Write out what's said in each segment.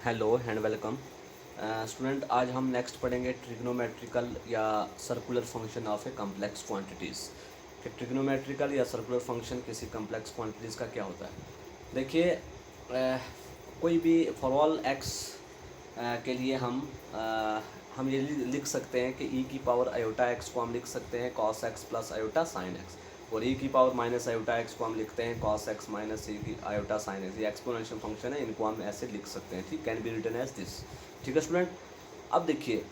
Hello and welcome student. आज हम next पढ़ेंगे ट्रिग्नोमेट्रिकल या circular function of a complex quantities. कि ट्रिग्नोमेट्रिकल या सर्कुलर फंक्शन किसी कम्प्लेक्स क्वांटिटीज़ का क्या होता है। देखिए कोई भी फॉर ऑल एक्स के लिए हम ये लिख सकते हैं कि e की पावर आयोटा एक्स को हम लिख सकते हैं cos x plus iota sine x, और e की पावर माइनस आयोटा एक्स को हम लिखते हैं cos x माइनस e की आयोटा साइन एक्स। ये एक्सपोनेंशियल फंक्शन है, इनको हम ऐसे लिख सकते हैं, ठीक, can be written as this. ठीक है स्टूडेंट। अब देखिए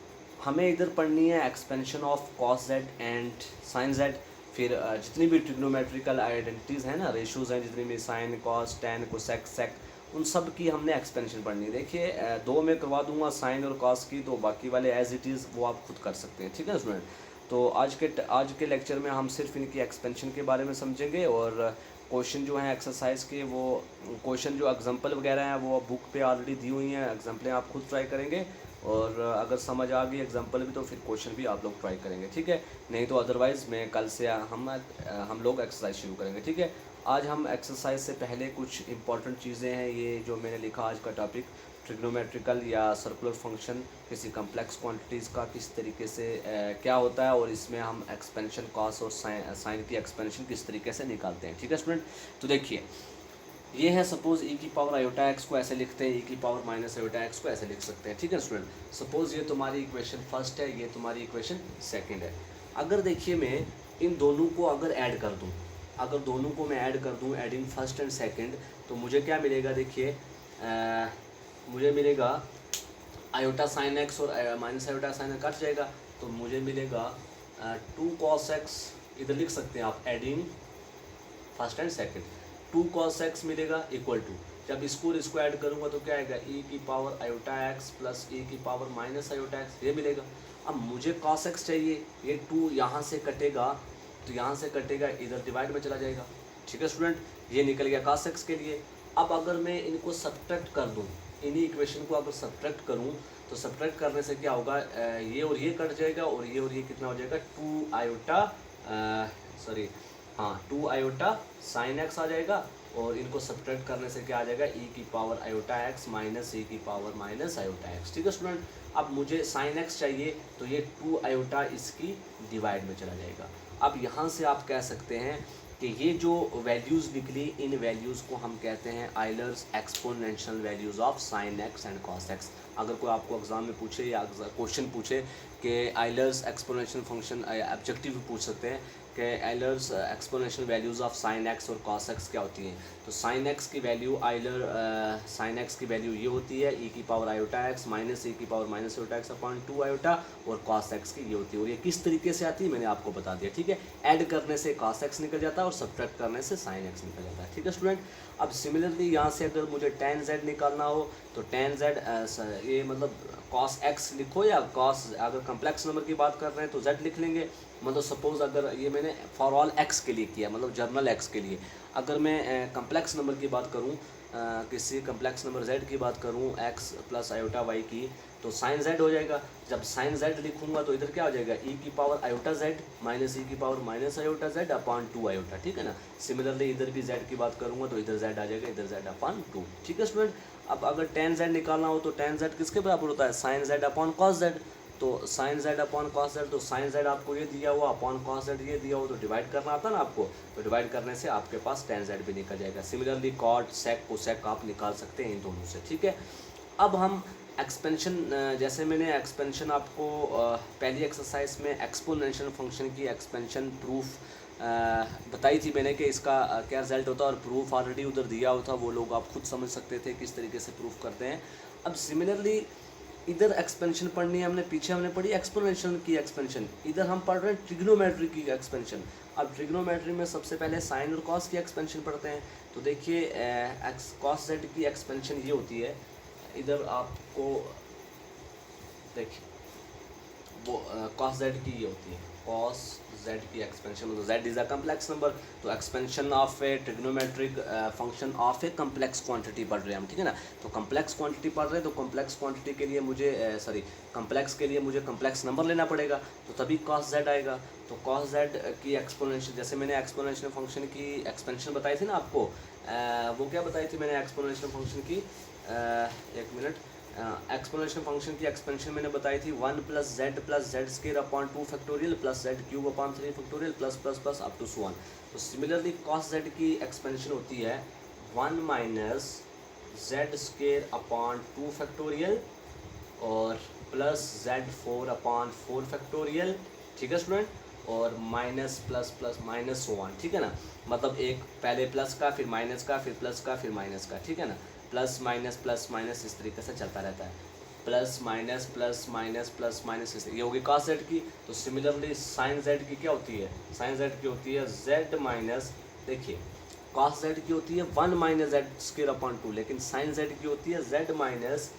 हमें इधर पढ़नी है एक्सपेंशन ऑफ cos z एंड sin z। फिर जितनी भी ट्रिग्नोमेट्रिकल आइडेंटिटीज़ हैं ना, रेशोज़ हैं, जितनी भी sine cos tan cosec sec, उन सब की हमने एक्सपेंशन पढ़नी है। देखिए दो में करवा दूंगा साइन और कॉस की, तो बाकी वाले एज इट इज़ वो आप खुद कर सकते हैं। ठीक है स्टूडेंट। तो आज के लेक्चर में हम सिर्फ इनकी एक्सपेंशन के बारे में समझेंगे, और क्वेश्चन जो हैं एक्सरसाइज के, वो क्वेश्चन जो एग्जांपल वगैरह हैं वो बुक पे ऑलरेडी दी हुई हैं। एग्जांपलें आप खुद ट्राई करेंगे, और अगर समझ आ गई एग्जांपल भी तो फिर क्वेश्चन भी आप लोग ट्राई करेंगे। ठीक है, नहीं तो अदरवाइज़ मैं कल से हम लोग एक्सरसाइज शुरू करेंगे। ठीक है। आज हम एक्सरसाइज से पहले कुछ इंपॉर्टेंट चीज़ें हैं, ये जो मैंने लिखा आज का टॉपिक ट्रिग्नोमेट्रिकल या सर्कुलर फंक्शन किसी कम्प्लेक्स क्वांटिटीज़ का किस तरीके से क्या होता है, और इसमें हम एक्सपेंशन कॉस और साइन की एक्सपेंशन किस तरीके से निकालते हैं। ठीक है स्टूडेंट। तो देखिए ये है, सपोज e की पावर आयोटा एक्स को ऐसे लिखते हैं, e की पावर माइनस आयोटा एक्स को ऐसे लिख सकते हैं। ठीक है स्टूडेंट। सपोज ये तुम्हारी इक्वेशन फर्स्ट है, ये तुम्हारी इक्वेशन सेकंड है। अगर देखिए मैं इन दोनों को अगर ऐड कर दूं, अगर दोनों को मैं ऐड कर दूं, एडिंग फर्स्ट एंड सेकंड, तो मुझे क्या मिलेगा। देखिए मुझे मिलेगा आयोटा साइन एक्स और माइनस आयोटा साइन कट जाएगा, तो मुझे मिलेगा 2 cos x, इधर लिख सकते हैं आप adding first and second. 2 cos x मिलेगा इक्वल टू, जब इसको ऐड करूंगा तो क्या आएगा, e की power iota x plus e की पावर माइनस आयोटा x, ये मिलेगा। अब मुझे cos x चाहिए, ये 2 यहाँ से कटेगा, तो यहाँ से कटेगा, इधर डिवाइड में चला जाएगा। ठीक है स्टूडेंट, ये निकल गया cos x के लिए। अब अगर मैं इनको सब्ट्रैक्ट कर दूँ, इन्हीं इक्वेशन को अगर सब्ट्रैक्ट करूँ, तो सब्ट्रैक्ट करने से क्या होगा, ये और ये कट जाएगा, और ये कितना हो जाएगा, 2 आयोटा सॉरी हाँ 2 आयोटा साइन एक्स आ जाएगा, और इनको सब्ट्रैक्ट करने से क्या आ जाएगा, e की power iota x minus e की पावर माइनस आयोटा एक्स। ठीक है स्टूडेंट। अब मुझे साइन एक्स चाहिए, तो ये 2 आयोटा इसकी डिवाइड में चला जाएगा। अब यहाँ से आप कह सकते हैं कि ये जो वैल्यूज़ निकली, इन वैल्यूज़ को हम कहते हैं Euler's exponential values of sine x and cos x. अगर कोई आपको एग्जाम में पूछे या क्वेश्चन पूछे कि आइलर्स एक्सपोनेंशियल फंक्शन, ऑब्जेक्टिव भी पूछ सकते हैं कि Euler's exponential values of sine x और कॉस एक्स क्या होती हैं। तो साइन एक्स की वैल्यू आइलर साइन एक्स की वैल्यू ये होती है, e की power iota x minus e की power minus iota x upon 2 iota, और कॉस एक्स की ये होती है। और ये किस तरीके से आती है मैंने आपको बता दिया। ठीक है, ऐड करने से कॉस एक्स निकल जाता है और सब्ट्रैक्ट करने से साइन एक्स निकल जाता है। ठीक है स्टूडेंट। अब सिमिलरली यहाँ से अगर मुझे tan z निकालना हो, तो tan z ये मतलब cos x लिखो, या cos, अगर कम्प्लेक्स नंबर की बात कर रहे हैं तो z लिख लेंगे। मतलब सपोज अगर ये मैंने फॉर ऑल x के लिए किया, मतलब जर्नल x के लिए। अगर मैं कम्प्लेक्स नंबर की बात करूँ, किसी कम्प्लेक्स नंबर z की बात करूँ, x प्लस आयोटा y की, तो साइन z हो जाएगा। जब साइन z लिखूंगा तो इधर क्या हो जाएगा, e की power iota z minus e की power minus iota z upon 2 iota. ठीक है ना। सिमिलरली इधर भी z की बात करूंगा तो इधर z आ जाएगा, इधर z अपॉन 2। ठीक है स्टूडेंट। अब अगर tan z निकालना हो, तो tan z किसके बराबर होता है, sine z upon cos z। तो sine z upon cos z, तो साइन z आपको ये दिया हुआ, अपॉन कॉस z ये दिया हुआ, तो डिवाइड करना आता है ना आपको, तो डिवाइड करने से आपके पास tan z भी निकल जाएगा। सिमिलरली कॉट सेक कोसेक आप निकाल सकते हैं इन दोनों से। ठीक है। अब हम एक्सपेंशन, जैसे मैंने एक्सपेंशन आपको पहली एक्सरसाइज में एक्सपोनेंशियल फंक्शन की एक्सपेंशन प्रूफ बताई थी मैंने कि इसका क्या रिजल्ट होता है, और प्रूफ ऑलरेडी उधर दिया हुआ था, वो लोग आप खुद समझ सकते थे किस तरीके से प्रूफ करते हैं। अब सिमिलरली इधर एक्सपेंशन पढ़नी है हमने, पीछे हमने पढ़ी एक्सपोनेंशियल की एक्सपेंशन, इधर हम पढ़ रहे हैं ट्रिग्नोमेट्री की एक्सपेंशन। अब ट्रिग्नोमेट्री में सबसे पहले साइन और कॉस की एक्सपेंशन पढ़ते हैं। तो देखिए कॉस जेड की एक्सपेंशन ये होती है, इधर आपको देखिए वो कॉस जेड की ये होती है, कॉस जेड की एक्सपेंशन, मतलब Z is a complex number, तो expansion of a trigonometric function of a complex quantity पढ़ रहे हैं हम। ठीक है ना। तो कम्प्लेक्स क्वांटिटी पढ़ रहे हैं, तो कम्प्लेक्स क्वांटिटी के लिए मुझे कम्प्लेक्स के लिए मुझे कम्प्लेक्स नंबर लेना पड़ेगा, तो तभी कॉस जेड आएगा। तो कॉस जेड की एक्सपोनेंशियल, जैसे मैंने एक्सपोनेंशियल फंक्शन की एक्सपेंशन बताई थी ना आपको, वो क्या बताई थी मैंने एक्सपोनेंशियल फंक्शन की, एक मिनट, एक्सपोनेंशियल फंक्शन की एक्सपेंशन मैंने बताई थी 1 plus z square upon 2 factorial plus z cube upon 3 factorial plus plus plus up to so on. तो सिमिलरली कॉस जेड की एक्सपेंशन होती है 1 minus z square upon 2 factorial और प्लस जेड 4 अपॉन 4 फैक्टोरियल, ठीक है स्टूडेंट, और minus plus plus minus so on, ठीक है ना। मतलब एक पहले प्लस का, फिर माइनस का, फिर प्लस का, फिर माइनस का, ठीक है ना। प्लस माइनस इस तरीके से चलता रहता है, plus minus plus minus plus minus इस, ये होगी कॉस जेड की। तो सिमिलरली साइन जेड की क्या होती है, साइन जेड की होती है जेड माइनस, देखिए कॉस जेड की होती है 1 माइनस जेड स्क्वायर अपॉन 2, लेकिन साइन जेड की होती है Z minus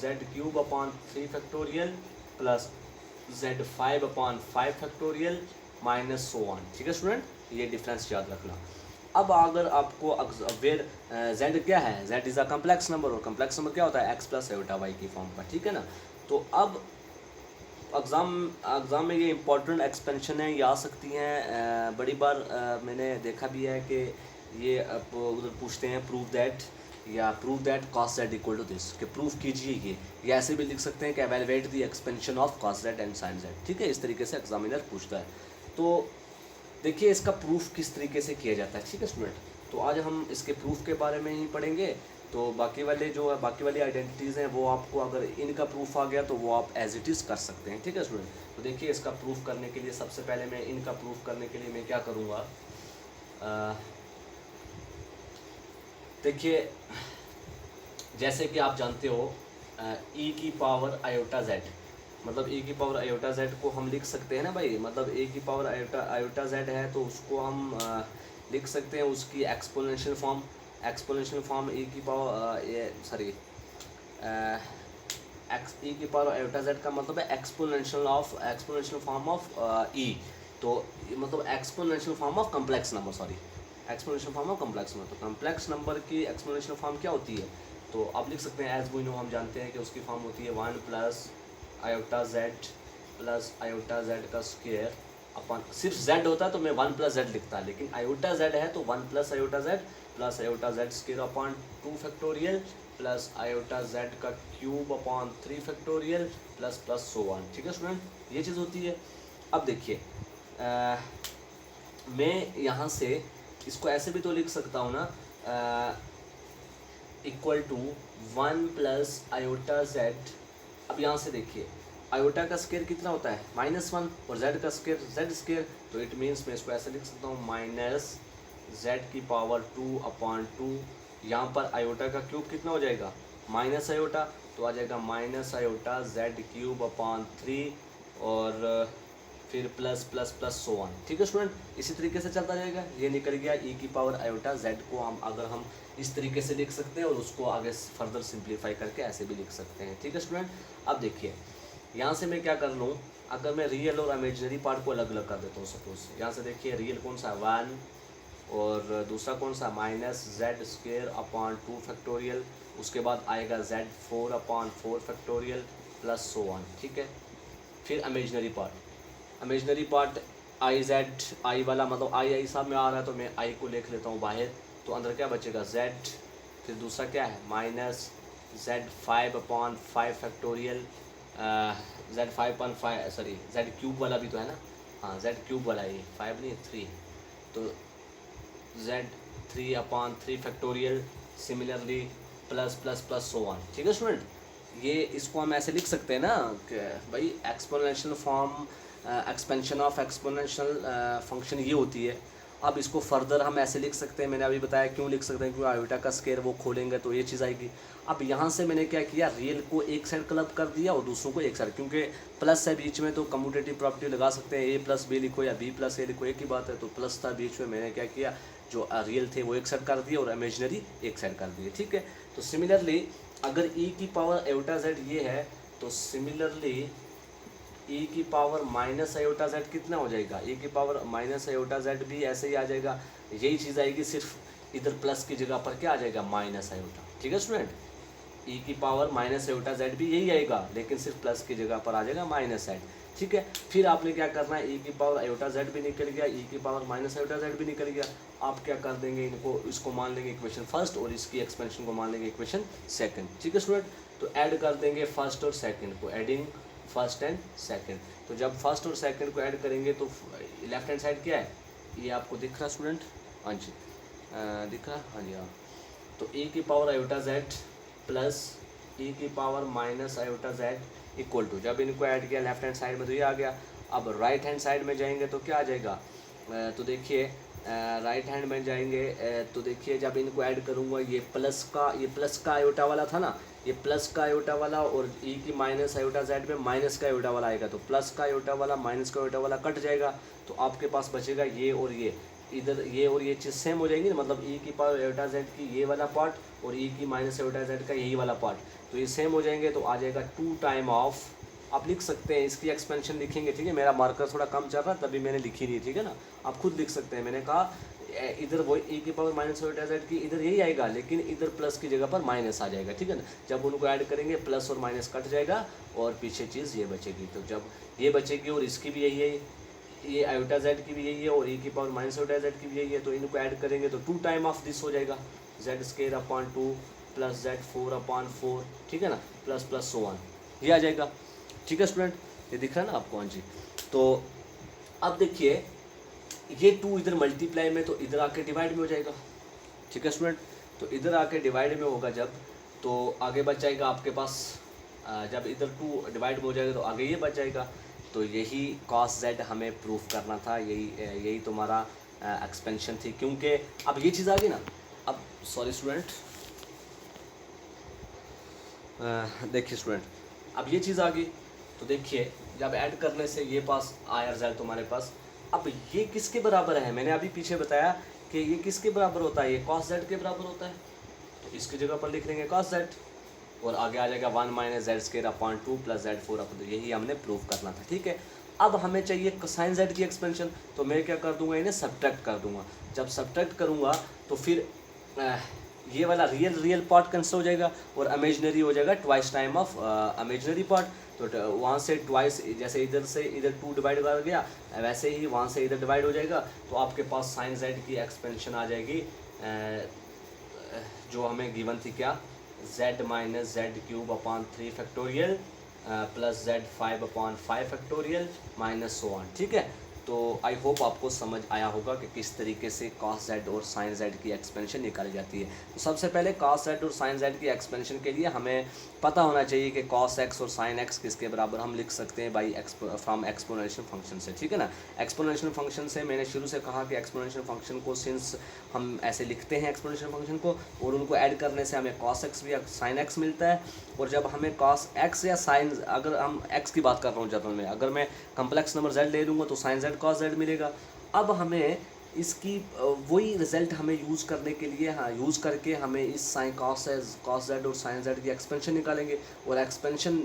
Z cube upon 3 factorial plus Z 5 upon 5 factorial minus so on, ठीक है स्टूडेंट, ये डिफरेंस याद रखना। अब अगर आपको वेर जेड क्या है, Z is a complex number, और कम्प्लेक्स नंबर क्या होता है एक्स प्लस आयोटा वाई की फॉर्म का, ठीक है ना। तो अब एग्ज़ाम में ये इंपॉर्टेंट एक्सपेंशन है, ये आ सकती हैं बड़ी बार। मैंने देखा भी है कि ये उधर पूछते हैं प्रूव दैट या prove that cos z equal to this, कि प्रूफ कीजिए ये ऐसे भी लिख सकते हैं कि evaluate the expansion of cos z and sine z, ठीक है, इस तरीके से एग्जामिनर पूछता है। तो देखिए इसका प्रूफ किस तरीके से किया जाता है, ठीक है स्टूडेंट। तो आज हम इसके प्रूफ के बारे में ही पढ़ेंगे। तो बाकी वाले जो है, बाकी वाली आइडेंटिटीज़ हैं वो आपको अगर इनका प्रूफ आ गया तो वो आप एज इट इज़ कर सकते हैं, ठीक है स्टूडेंट। तो देखिए इसका प्रूफ करने के लिए सबसे पहले मैं इनका प्रूफ करने के लिए मैं क्या करूँगा, देखिए जैसे कि आप जानते हो ई की पावर आयोटा जेड, मतलब ए की पावर आयोटा जेड को हम लिख सकते हैं ना भाई, मतलब ए की पावर आयोटा जेड है तो उसको हम लिख सकते हैं उसकी एक्सपोनेंशियल फॉर्म ए की पावर सॉरी एक्स ई की पावर आयोटा जेड का मतलब है एक्सपोनेंशियल फॉर्म ऑफ ई। तो मतलब exponential form of complex number, sorry exponential form of complex number. तो कम्प्लेक्स नंबर की एक्सपोनेंशियल फॉर्म क्या होती है, तो आप लिख सकते हैं एज वी नो, हम जानते हैं कि उसकी फॉर्म होती है 1 प्लस आयोटा जेड का स्क्वायर अपन, सिर्फ जेड होता तो मैं 1 प्लस जेड लिखता, लेकिन आयोटा जेड है तो 1 plus iota Z square upon 2 factorial plus iota Z का cube upon 3 factorial plus plus so on, ठीक है स्टूडेंट, ये चीज़ होती है। अब देखिए मैं यहाँ से इसको ऐसे भी तो लिख सकता हूँ ना, equal to 1 plus iota z. अब यहाँ से देखिए आयोटा का स्क्वायर कितना होता है -1 और जेड का स्क्वायर जेड स्क्वायर, तो इट मीन्स मैं इसको ऐसे लिख सकता हूँ माइनस जेड की पावर 2 अपॉन 2। यहाँ पर आयोटा का क्यूब कितना हो जाएगा माइनस आयोटा, तो आ जाएगा minus iota Z cube upon 3 और फिर plus plus plus so on, ठीक है स्टूडेंट, इसी तरीके से चलता जाएगा। ये निकल गया ई की पावर आयोटा जेड को हम अगर हम इस तरीके से लिख सकते हैं और उसको आगे फर्दर सिंप्लीफाई करके ऐसे भी लिख सकते हैं, ठीक है स्टूडेंट। अब देखिए यहाँ से मैं क्या कर लूँ, अगर मैं रियल और इमेजिनरी पार्ट को अलग अलग कर देता हूँ, सपोज यहाँ से देखिए रियल कौन सा 1 और दूसरा कौन सा minus Z square upon 2 factorial, उसके बाद आएगा Z 4 upon 4 factorial plus so on, ठीक है। फिर imaginary part I Z I वाला, मतलब आई साहब में आ रहा है तो मैं आई को लिख लेता हूँ बाहर, तो अंदर क्या बचेगा जेड, फिर दूसरा क्या है minus Z 5 upon 5 factorial, Z 5 upon 5 sorry Z cube वाला भी तो है ना, हाँ जेड क्यूब वाला ये 5 नहीं 3, तो Z 3 upon 3 factorial, similarly plus plus plus so on, ठीक है स्टूडेंट। ये इसको हम ऐसे लिख सकते हैं ना कि भाई exponential form expansion of exponential function ये होती है। अब इसको फर्दर हम ऐसे लिख सकते हैं, मैंने अभी बताया क्यों लिख सकते हैं, क्योंकि आयोटा का स्क्वायर वो खोलेंगे तो ये चीज़ आएगी। अब यहाँ से मैंने क्या किया, रियल को एक साइड क्लब कर दिया और दूसरों को एक साइड, क्योंकि प्लस है बीच में तो कम्यूटेटिव प्रॉपर्टी लगा सकते हैं, ए प्लस बी लिखो या बी प्लस ए लिखो, एक ही बात है। तो प्लस था बीच में, मैंने क्या किया, जो रियल थे वो एक साइड कर दिए और इमेजिनरी एक साइड कर दिए, ठीक है। तो सिमिलरली अगर ई की पावर आयोटा जेड ये है तो सिमिलरली ई की पावर माइनस आयोटा जेड कितना हो जाएगा, ई की पावर माइनस आयोटा जेड भी ऐसे ही आ जाएगा, यही चीज़ आएगी, सिर्फ इधर प्लस की जगह पर क्या आ जाएगा माइनस आयोटा, ठीक है स्टूडेंट। ई की पावर माइनस आयोटा जेड भी यही आएगा, लेकिन सिर्फ प्लस की जगह पर आ जाएगा माइनस जेड, ठीक है। फिर आपने क्या करना है, ई की पावर आयोटा जेड भी निकल गया, ई की पावर माइनस आयोटा जेड भी निकल गया। आप क्या कर देंगे, इनको इसको मान लेंगे इक्वेशन फर्स्ट और इसकी एक्सपेंशन को मान लेंगे इक्वेशन सेकंड, ठीक है स्टूडेंट। तो ऐड कर देंगे फर्स्ट और सेकंड को, एडिंग फर्स्ट एंड सेकंड। तो जब फर्स्ट और सेकंड को ऐड करेंगे तो लेफ्ट हैंड साइड क्या है, ये आपको दिख रहा स्टूडेंट, हाँ जी दिख रहा, हाँ जी हाँ। तो e की power iota z plus e की power minus iota z equal to, जब इनको ऐड किया लेफ्ट हैंड साइड में तो ये आ गया। अब राइट हैंड साइड में जाएंगे तो क्या आ जाएगा, तो देखिए राइट हैंड में जाएंगे तो देखिए जब इनको ऐड करूँगा ये प्लस का आयोटा वाला था ना, ये प्लस का आयोटा वाला और e की माइनस आयोटा जेड में माइनस का आयोटा वाला आएगा, तो प्लस का आयोटा वाला माइनस का आयोटा वाला कट जाएगा, तो आपके पास बचेगा ये और ये, इधर ये और ये चीज़ सेम हो जाएंगी ना, मतलब e की पावर आयोटा जेड की ये वाला पार्ट और e की माइनस आयोटा जेड का यही वाला पार्ट, तो ये सेम हो जाएंगे, तो आ जाएगा 2 टाइम ऑफ, आप लिख सकते हैं इसकी एक्सपेंशन लिखेंगे, ठीक है। मेरा मार्कर थोड़ा कम चल रहा तभी मैंने लिखी नहीं, ठीक है ना, आप खुद लिख सकते हैं। मैंने कहा इधर वो e की पावर माइनस आयोटा जेड की इधर यही आएगा, लेकिन इधर प्लस की जगह पर माइनस आ जाएगा, ठीक है ना। जब उनको ऐड करेंगे प्लस और माइनस कट जाएगा और पीछे चीज़ ये बचेगी, तो जब ये बचेगी और इसकी भी यही है, ये आयोटा जेड की भी यही है और e की पावर माइनस आयोटा जेड की भी यही है, तो इनको ऐड करेंगे तो 2 टाइम ऑफ दिस हो जाएगा, Z square upon 2 plus z 4 upon 4, ठीक है ना, प्लस प्लस सो ऑन, ये आ जाएगा, ठीक है स्टूडेंट, ये दिख रहा है ना आपको, हाँ जी। तो अब देखिए ये 2 इधर मल्टीप्लाई में तो इधर आके डिवाइड में हो जाएगा, ठीक है स्टूडेंट। तो इधर आके डिवाइड में होगा जब, तो आगे बच जाएगा आपके पास, जब इधर 2 डिवाइड में हो जाएगा तो आगे ये बच जाएगा। तो यही कॉस जेड हमें प्रूफ करना था, यही तुम्हारा एक्सपेंशन थी, क्योंकि अब ये चीज़ आ गई ना, अब सॉरी स्टूडेंट, देखिए स्टूडेंट अब ये चीज़ आ गई, तो देखिए जब ऐड करने से ये पास आया रिजल्ट तुम्हारे पास, अब ये किसके बराबर है, मैंने अभी पीछे बताया कि ये किसके बराबर होता है, ये कॉस जेड के बराबर होता है, तो इसकी जगह पर लिख लेंगे कॉस जेड और आगे आ जाएगा 1 minus Z square upon 2 plus z 4 upon 2, यही हमने प्रूव करना था, ठीक है। अब हमें चाहिए साइन जेड की एक्सपेंशन, तो मैं क्या कर दूंगा, इन्हें सब्ट्रैक्ट कर दूंगा। जब सब्ट्रैक्ट करूंगा तो फिर ये वाला रियल पार्ट कैंसिल हो जाएगा और इमेजिनरी हो जाएगा twice time of imaginary part, तो वहाँ से ट्वाइस, जैसे इधर से इधर 2 डिवाइड कर गया वैसे ही वहाँ से इधर डिवाइड हो जाएगा, तो आपके पास साइन जेड की एक्सपेंशन आ जाएगी जो हमें गिवन थी, क्या, z minus Z cube upon 3 factorial plus Z 5 upon 5 factorial minus so on, ठीक है। तो आई होप आपको समझ आया होगा कि किस तरीके से कॉस जेड और साइन जेड की एक्सपेंशन निकाली जाती है। तो सबसे पहले कॉस जेड और साइन जेड की एक्सपेंशन के लिए हमें पता होना चाहिए कि कॉस एक्स और साइन एक्स किसके बराबर, हम लिख सकते हैं बाई फ्रॉम एक्सपोनेंशियल फंक्शन से, ठीक है ना। एक्सपोनेंशियल फंक्शन से मैंने शुरू से कहा कि एक्सपोनेंशियल फंक्शन को सिंस हम ऐसे लिखते हैं एक्सपोनेंशियल फंक्शन को, और उनको ऐड करने से हमें कॉस एक्स या साइन एक्स मिलता है, और जब हमें कॉस एक्स या साइन, अगर हम एक्स की बात कर रहा हूँ जनरल में, अगर मैं कम्प्लेक्स नंबर जेड ले लूँगा तो साइन जेड कॉस जेड मिलेगा। अब हमें इसकी वही रिजल्ट हमें यूज़ करने के लिए, हाँ, यूज़ करके हमें इस साइन कॉस जेड और साइन जेड की एक्सपेंशन निकालेंगे, और एक्सपेंशन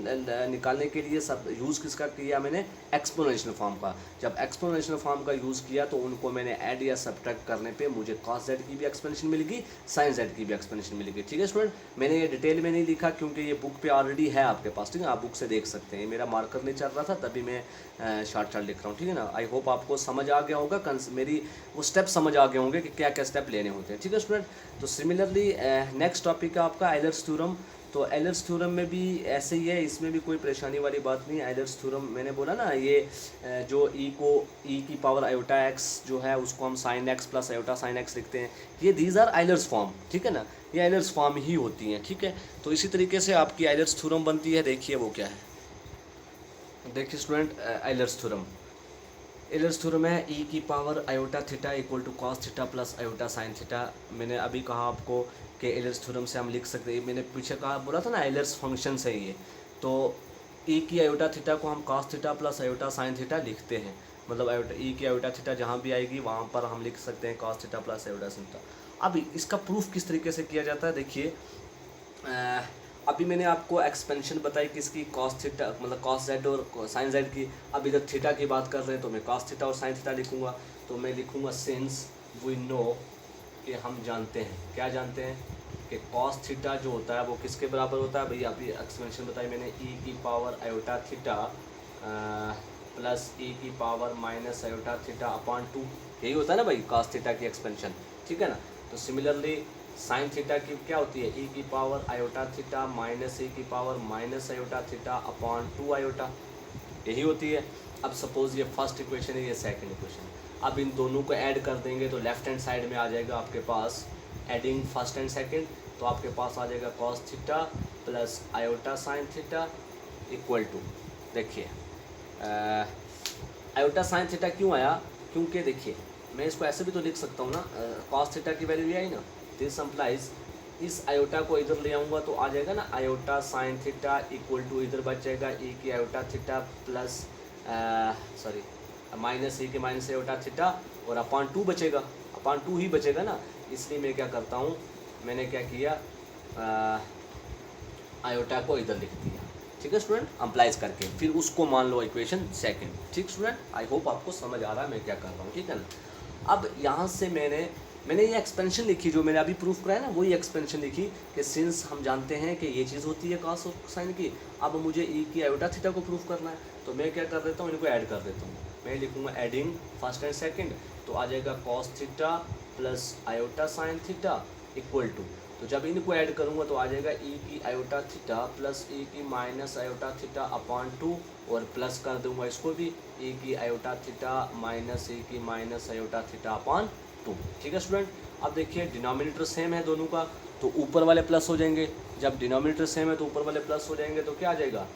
निकालने के लिए सब यूज़ किसका किया मैंने, एक्सपोनेंशियल फॉर्म का। जब एक्सपोनेंशियल फॉर्म का यूज़ किया तो उनको मैंने ऐड या सब्ट्रैक्ट करने पे मुझे कॉस जेड की भी एक्सपेंशन मिलेगी, साइन जेड की भी एक्सपेंशन मिलेगी, ठीक है स्टूडेंट। मैंने ये डिटेल में नहीं लिखा क्योंकि ये बुक पे ऑलरेडी है आपके पास, ठीक है, आप बुक से देख सकते हैं। मेरा मार्कर नहीं चल रहा था तभी मैं शॉर्ट लिख रहा हूँ, ठीक है ना। आई होप आपको समझ आ गया होगा, मेरी वो स्टेप समझ आ गए होंगे कि क्या क्या स्टेप लेने होते हैं, ठीक है स्टूडेंट। तो सिमिलरली नेक्स्ट टॉपिक है आपका एलर्स थ्योरम। तो एलर्स थ्योरम में भी ऐसे ही है, इसमें भी कोई परेशानी वाली बात नहीं है। एलर्स थ्योरम मैंने बोला ना, ये जो ई की पावर आयोटा एक्स जो है उसको हम sine x plus iota sine x लिखते हैं, ये दीज आर एलर्स फॉर्म, ठीक है ना, ये एलर्स फॉर्म ही होती हैं, ठीक है। तो इसी तरीके से आपकी एलर्स थ्योरम बनती है, देखिए वो क्या है, देखिए student Euler's theorem, Euler's theorem है ई की power iota theta equal to cos theta plus iota sine theta. मैंने अभी कहा आपको कि एलर्स थ्योरम से हम लिख सकते हैं, मैंने पीछे कहा बोला था ना एलर्स फंक्शन से ये, तो ई की आयोटा थीटा को हम cos theta plus iota sine theta लिखते हैं, मतलब आयोटा ई की आयोटा थीटा जहाँ भी आएगी वहाँ पर हम लिख सकते हैं cos theta plus iota sine theta. अब इसका प्रूफ किस तरीके से किया जाता है, देखिए अभी मैंने आपको एक्सपेंशन बताई किसकी, कॉस थीटा मतलब कॉस जेड और साइन जेड की। अब इधर थीटा की बात कर रहे हैं तो मैं कॉस थीटा और साइन थीटा लिखूंगा, तो मैं लिखूंगा सिंस वी नो, कि हम जानते हैं, क्या जानते हैं कि कॉस थीटा जो होता है वो किसके बराबर होता है, भैया अभी एक्सपेंशन बताई मैंने, ई की पावर आयोटा थीटा प्लस ई की power minus iota theta upon 2, यही होता है ना भाई कॉस थीटा की एक्सपेंशन, ठीक है ना। तो सिमिलरली साइन थीटा की क्या होती है, ई की पावर आयोटा थीटा माइनस ई की power minus iota theta upon 2 iota, यही होती है। अब सपोज ये फर्स्ट इक्वेशन है, ये सेकंड इक्वेशन। अब इन दोनों को ऐड कर देंगे तो लेफ्ट हैंड साइड में आ जाएगा आपके पास, एडिंग फर्स्ट एंड सेकंड, तो आपके पास आ जाएगा cos theta plus iota sine theta equal to, देखिए आयोटा साइन थीटा क्यों आया, क्योंकि देखिए मैं इसको ऐसे भी तो लिख सकता हूँ ना, कॉस थीटा की वैल्यू ये आई ना, दिस एम्प्लाइज इस आयोटा को इधर ले आऊँगा तो आ जाएगा ना iota sine theta equal to, इधर बच जाएगा ई की iota theta plus sorry minus E के माइनस आयोटा थीटा और अपॉन 2 बचेगा, अपॉन 2 ही बचेगा ना। इसलिए मैं क्या करता हूँ, मैंने क्या किया, आयोटा को इधर लिख दिया, ठीक है स्टूडेंट, अम्प्लाइज करके, फिर उसको मान लो इक्वेशन सेकंड। ठीक स्टूडेंट, आई होप आपको समझ आ रहा है मैं क्या कर रहा हूँ, ठीक है ना। अब यहाँ से मैंने ये एक्सपेंशन लिखी, जो मैंने अभी प्रूफ कराया ना, वही एक्सपेंशन लिखी कि सिंस हम जानते हैं कि ये चीज़ होती है कॉस और साइन की, अब मुझे ई की आयोटा थीटा को प्रूफ करना है, तो मैं क्या कर देता हूँ, इनको ऐड कर देता हूँ। मैं लिखूँगा एडिंग फर्स्ट एंड सेकंड, तो आ जाएगा cos theta plus iota sine theta equal to, तो जब इनको ऐड करूँगा तो आ जाएगा ई की आयोटा थीटा प्लस ई की माइनस आयोटा थीटा अपॉन 2, और प्लस कर दूंगा इसको भी, ई की आयोटा थीटा माइनस ई की माइनस आयोटा थीटा अपॉन 2। ठीक है स्टूडेंट, अब देखिए डिनोमिनेटर सेम है दोनों का, तो ऊपर वाले प्लस हो जाएंगे, जब डिनोमिनेटर सेम है तो ऊपर वाले प्लस हो जाएंगे, तो क्या आ जाएगा,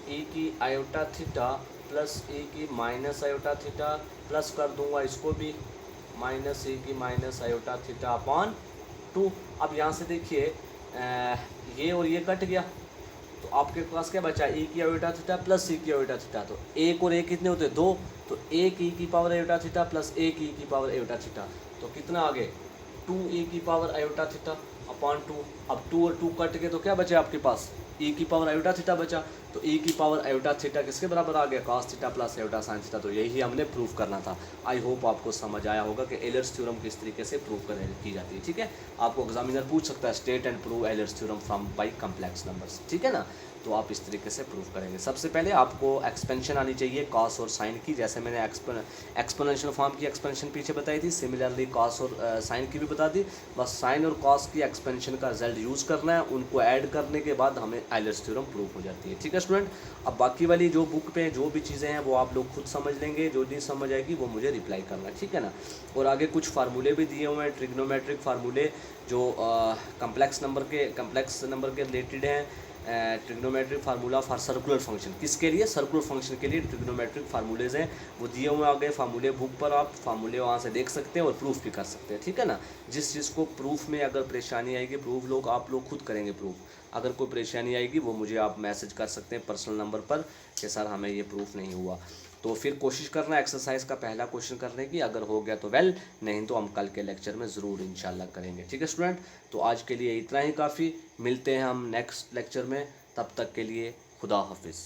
ई की आयोटा थीटा प्लस ई की माइनस आयोटा थीटा, प्लस कर दूंगा इसको भी, माइनस ई की माइनस आयोटा थीटा अपॉन 2। अब यहाँ से देखिए ये और ये कट गया, तो आपके पास क्या बचा, ई की आयोटा थीटा प्लस ई की आयोटा थीटा, तो एक और एक कितने होते हैं, 2, तो एक ई की पावर आयोटा थीटा प्लस एक ई की पावर आयोटा थीटा, तो कितना आ गए, 2 ई की पावर आयोटा थीटा अपॉन 2। अब 2 और 2 कट गए तो क्या बचे आपके पास, ई की पावर आयोटा थीटा बचा, तो ई की पावर आयोटा थीटा किसके बराबर आ गया, cos theta plus iota sine theta. तो यही हमने प्रूफ करना था। आई होप आपको समझ आया होगा कि एलर्स थ्योरम किस तरीके से प्रूव की जाती है। ठीक है, आपको एग्जामिनर पूछ सकता है state and prove Euler's theorem from by complex numbers, ठीक है ना, तो आप इस तरीके से प्रूव करेंगे। सबसे पहले आपको एक्सपेंशन आनी चाहिए कॉस और साइन की, जैसे मैंने एक्सपोनेंशियल फॉर्म की एक्सपेंशन पीछे बताई थी, सिमिलरली कॉस और साइन की भी बता दी। बस साइन और कॉस की एक्सपेंशन का रिजल्ट यूज़ करना है, उनको ऐड करने के बाद हमें एलर्स थ्योरम प्रूव हो जाती है। ठीक है स्टूडेंट, अब बाकी वाली जो बुक पे जो भी चीज़ें हैं वो आप लोग खुद समझ लेंगे, जो नहीं समझ आएगी वो मुझे रिप्लाई करना, ठीक है ना। और आगे कुछ फार्मूले भी दिए हुए हैं, ट्रिग्नोमेट्रिक फार्मूले जो कम्प्लेक्स नंबर के रिलेटेड हैं। Trigonometric formula for circular function, किसके लिए, सर्कुलर फंक्शन के लिए ट्रिग्नोमेट्रिक फार्मूलेज हैं, वो दिए हुए आगे फार्मूले बुक पर, आप फार्मूले वहाँ से देख सकते हैं और प्रूफ भी कर सकते हैं। ठीक है ना, जिस चीज़ को प्रूफ में अगर परेशानी आएगी, प्रूफ आप लोग खुद करेंगे प्रूफ, अगर कोई परेशानी आएगी वो मुझे आप मैसेज कर सकते हैं पर्सनल नंबर पर कि सर हमें ये प्रूफ नहीं हुआ, तो फिर कोशिश करना एक्सरसाइज का पहला क्वेश्चन करने की, अगर हो गया तो वेल, नहीं तो हम कल के लेक्चर में ज़रूर इंशाल्लाह करेंगे। ठीक है स्टूडेंट, तो आज के लिए इतना ही काफ़ी, मिलते हैं हम नेक्स्ट लेक्चर में, तब तक के लिए खुदा हाफिज़।